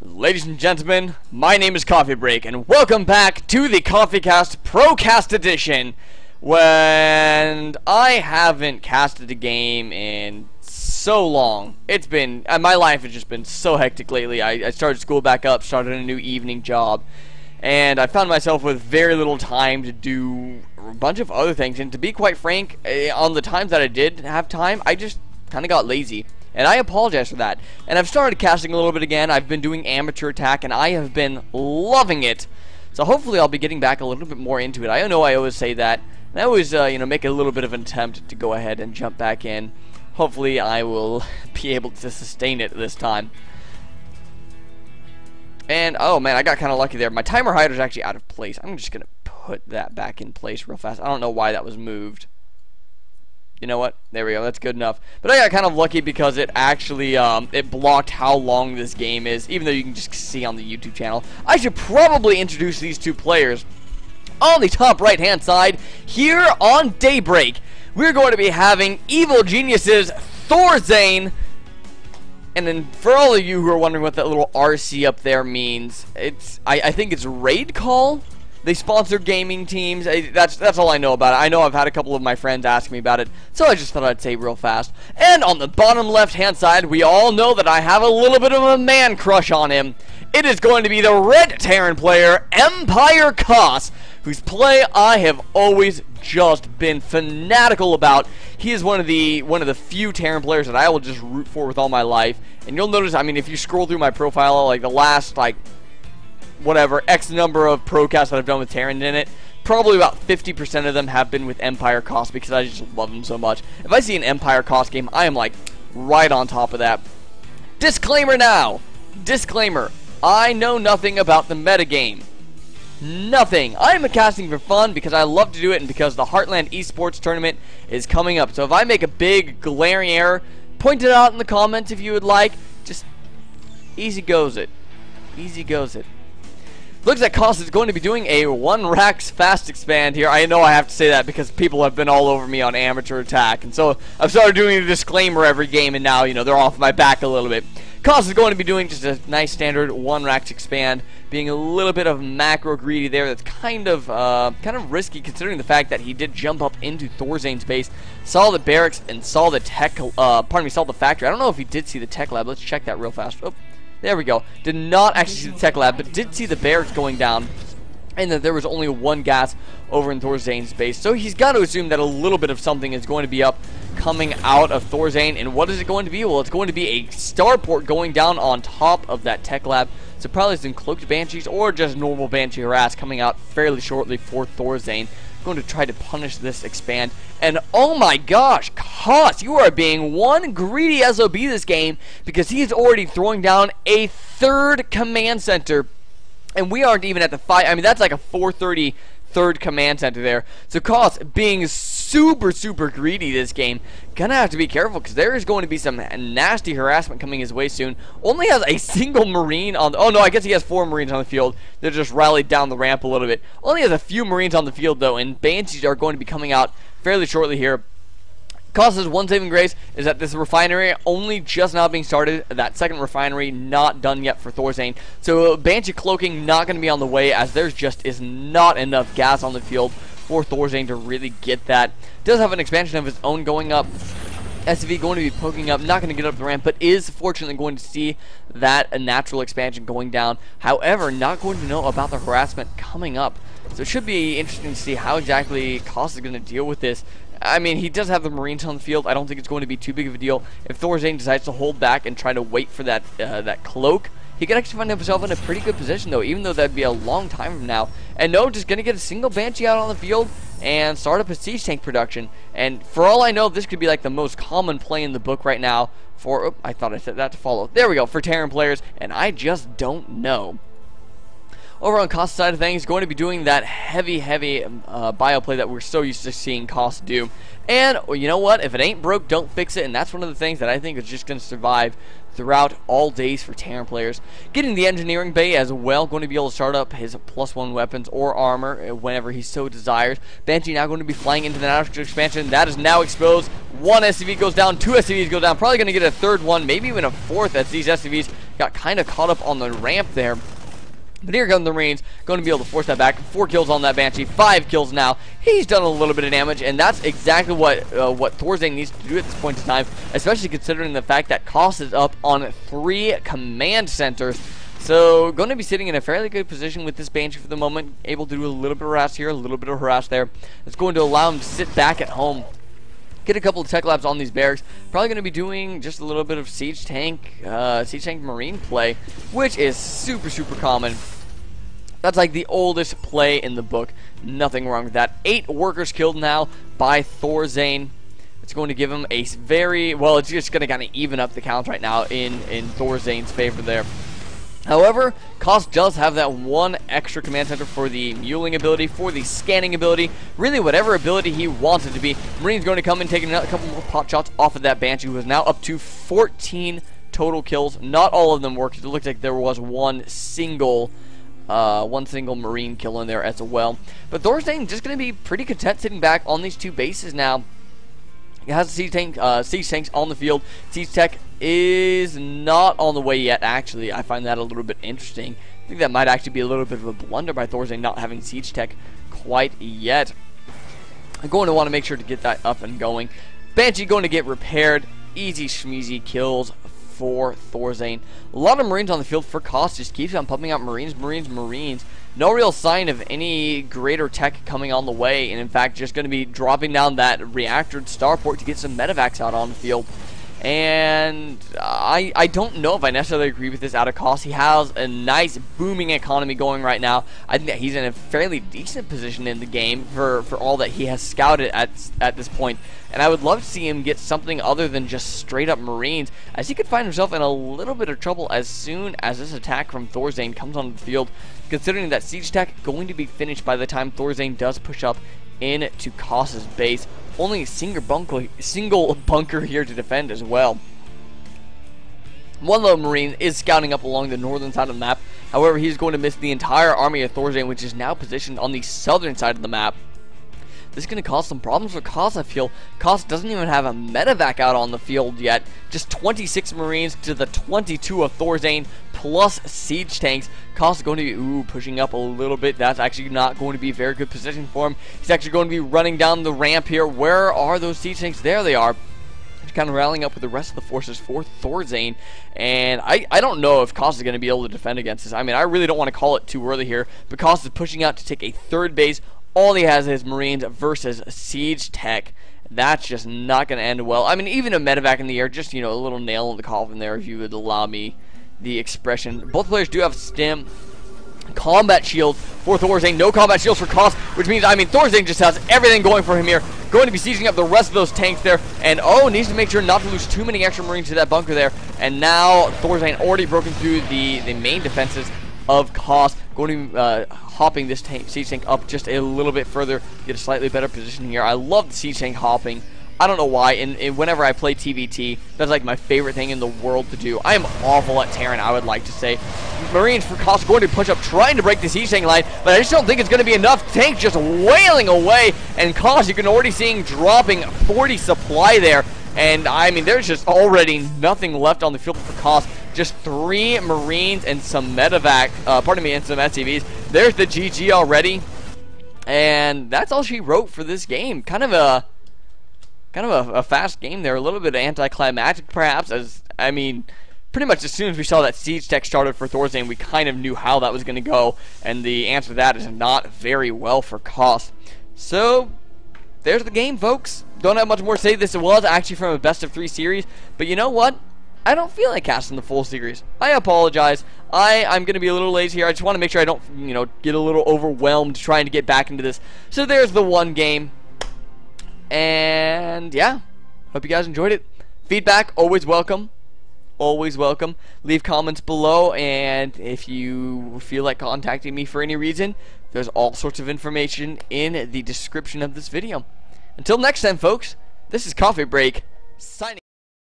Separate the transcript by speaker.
Speaker 1: Ladies and gentlemen, my name is Coffee Break, and welcome back to the EGThorzain ProCast edition. When I haven't casted a game in so long. It's been, my life has just been so hectic lately. I started school back up, started a new evening job, and I found myself with very little time to do a bunch of other things. And to be quite frank, on the times that I did have time, I just kind of got lazy. And I apologize for that. And I've started casting a little bit again. I've been doing amateur attack, and I have been loving it. So hopefully I'll be getting back a little bit more into it. I know I always say that. And I always, make a little bit of an attempt to go ahead and jump back in. Hopefully I will be able to sustain it this time. And, oh man, I got kind of lucky there. My timer hider is actually out of place. I'm just going to put that back in place real fast. I don't know why that was moved. You know what? There we go. That's good enough. But I got kind of lucky because it actually, it blocked how long this game is, even though you can just see on the YouTube channel. I should probably introduce these two players. On the top right-hand side, here on Daybreak, we're going to be having Evil Genius's EGThorzain. And then for all of you who are wondering what that little RC up there means, I think it's Raid Call. They sponsor gaming teams. That's all I know about it. I know I've had a couple of my friends ask me about it, so I just thought I'd say real fast. And on the bottom left-hand side, we all know that I have a little bit of a man crush on him. It is going to be the red Terran player, EmpireKas, whose play I have always just been fanatical about. He is one of the few Terran players that I will just root for with all my life. And you'll notice, I mean, if you scroll through my profile, like the last, whatever, X number of ProCasts that I've done with Terran in it, probably about 50% of them have been with EmpireKas because I just love him so much. If I see an EmpireKas game, I am like right on top of that. Disclaimer now. Disclaimer. I know nothing about the metagame. Nothing. I am casting for fun because I love to do it and because the Heartland Esports tournament is coming up. So if I make a big glaring error, point it out in the comments if you would like. Just easy goes it. Easy goes it. Looks like Kas is going to be doing a 1 Rax fast expand here. I know I have to say that because people have been all over me on amateur attack. And so I've started doing a disclaimer every game, and now, they're off my back a little bit. Kas is going to be doing just a nice standard 1 Rax expand, being a little bit of macro greedy there. That's kind of risky considering the fact that he did jump up into EGThorzain's base, saw the barracks, and saw the tech, saw the factory. I don't know if he did see the tech lab. Let's check that real fast. Oh. There we go. Did not actually see the tech lab, but did see the barracks going down, and that there was only one gas over in EGThorzain's base. So he's got to assume that a little bit of something is going to be up coming out of EGThorzain. And what is it going to be? Well, it's going to be a starport going down on top of that tech lab. So probably some cloaked banshees or just normal banshee harass coming out fairly shortly for EGThorzain. Going to try to punish this expand. And oh my gosh, Kas, you are being one greedy SOB this game because he is already throwing down a 3rd command center, and we aren't even at the 5. I mean, that's like a 430 3rd command center there. So Kas being super greedy this game, gonna have to be careful because there is going to be some nasty harassment coming his way soon. Only has a single marine on the, oh no, I guess he has 4 marines on the field. They're just rallied down the ramp a little bit. Only has a few marines on the field though, and banshees are going to be coming out fairly shortly here. Kas's one saving grace is that this refinery only just now being started. That 2nd refinery not done yet for EGThorzain. So Banshee cloaking not going to be on the way as there's just is not enough gas on the field for EGThorzain to really get that. Does have an expansion of his own going up. SV going to be poking up, not going to get up the ramp, but is fortunately going to see that a natural expansion going down. However, not going to know about the harassment coming up. So it should be interesting to see how exactly Kas is going to deal with this. I mean, he does have the marines on the field. I don't think it's going to be too big of a deal. If EGThorzain decides to hold back and try to wait for that that cloak, he could actually find himself in a pretty good position, though, even though that'd be a long time from now. And no, just going to get a single Banshee out on the field and start up a siege tank production. And for all I know, this could be like the most common play in the book right now for, oh, I thought I said that to follow. There we go, for Terran players, and I just don't know. Over on Kas' side of things, going to be doing that heavy bio play that we're so used to seeing Kas do. And, well, you know what? If it ain't broke, don't fix it. And that's one of the things that I think is just going to survive throughout all days for Terran players. Getting the engineering bay as well, going to be able to start up his +1 weapons or armor whenever he so desires. Banshee now going to be flying into the natural expansion. That is now exposed. 1 SCV goes down, 2 SCVs go down. Probably going to get a 3rd one, maybe even a 4th as these SCVs got kind of caught up on the ramp there. But here come the Marines, going to be able to force that back. 4 kills on that Banshee, 5 kills now. He's done a little bit of damage, and that's exactly what TvT needs to do at this point in time, especially considering the fact that KAS is up on 3 command centers. So, going to be sitting in a fairly good position with this Banshee for the moment, able to do a little bit of harass here, a little bit of harass there. It's going to allow him to sit back at home, get a couple of tech labs on these barracks. Probably going to be doing just a little bit of siege tank marine play, which is super common. That's like the oldest play in the book. Nothing wrong with that. 8 workers killed now by TvT. It's going to give him a very, well, it's just going to kind of even up the count right now in TvT's favor there. However, KAS does have that 1 extra command center for the muling ability, for the scanning ability, really whatever ability he wants it to be. Marine's going to come and take a couple more pot shots off of that Banshee, who is now up to 14 total kills. Not all of them worked. It looks like there was one single Marine kill in there as well. But TvT just going to be pretty content sitting back on these 2 bases now. It has siege tanks on the field. Siege tech is not on the way yet, actually. I find that a little bit interesting. I think that might actually be a little bit of a blunder by TvT not having siege tech quite yet. I'm going to want to make sure to get that up and going. Banshee going to get repaired. Easy schmeezy kills for TvT. A lot of Marines on the field for KAS, just keeps on pumping out Marines. No real sign of any greater tech coming on the way, and in fact just going to be dropping down that reactor starport to get some medevacs out on the field. And I don't know if I necessarily agree with this out of KAS. He has a nice booming economy going right now. I think that he's in a fairly decent position in the game for all that he has scouted at this point. And I would love to see him get something other than just straight up Marines, as he could find himself in a little bit of trouble as soon as this attack from TvT comes onto the field, considering that siege tech going to be finished by the time TvT does push up into KAS's base. Only a single bunker here to defend as well. One lone Marine is scouting up along the northern side of the map. However, he's going to miss the entire army of TvT, which is now positioned on the southern side of the map. This is going to cause some problems for KAS, I feel. KAS doesn't even have a medevac out on the field yet. Just 26 Marines to the 22 of TvT, plus siege tanks. KAS is going to be, pushing up a little bit. That's actually not going to be a very good position for him. He's actually going to be running down the ramp here. Where are those siege tanks? There they are. He's kind of rallying up with the rest of the forces for TvT. And I don't know if KAS is going to be able to defend against this. I mean, I really don't want to call it too early here, but KAS is pushing out to take a 3rd base. All he has is Marines versus siege tech. That's just not going to end well. I mean, even a medevac in the air, just, a little nail in the coffin there, if you would allow me the expression. Both players do have stim. Combat shield for TvT. No combat shields for KAS, which means, TvT just has everything going for him here. Going to be sieging up the rest of those tanks there. And, needs to make sure not to lose too many extra Marines to that bunker there. And now TvT already broken through the main defenses of KAS. Going to be hopping this siege tank up just a little bit further, get a slightly better position here. I love the siege tank hopping. I don't know why, and whenever I play TvT, that's like my favorite thing in the world to do. I am awful at Terran, I would like to say. Marines for KAS going to push up, trying to break the siege tank line, but I just don't think it's going to be enough. Tank just wailing away, and KAS, you can already see him dropping 40 supply there. And, there's just already nothing left on the field for KAS. Just 3 Marines and some medevac, and some SCVs. There's the GG already. And that's all she wrote for this game. Kind of a fast game there. A little bit anticlimactic, perhaps. Pretty much as soon as we saw that siege tech started for TvT, we kind of knew how that was going to go. And the answer to that is not very well for KAS. So, there's the game, folks. Don't have much more to say. This was actually from a best of 3 series. But you know what? I don't feel like casting the full series. I apologize. I'm going to be a little lazy here. I just want to make sure I don't, get a little overwhelmed trying to get back into this. So there's the one game. And, yeah. Hope you guys enjoyed it. Feedback, always welcome. Always welcome. Leave comments below. And if you feel like contacting me for any reason, there's all sorts of information in the description of this video. Until next time, folks, this is Coffee Break, signing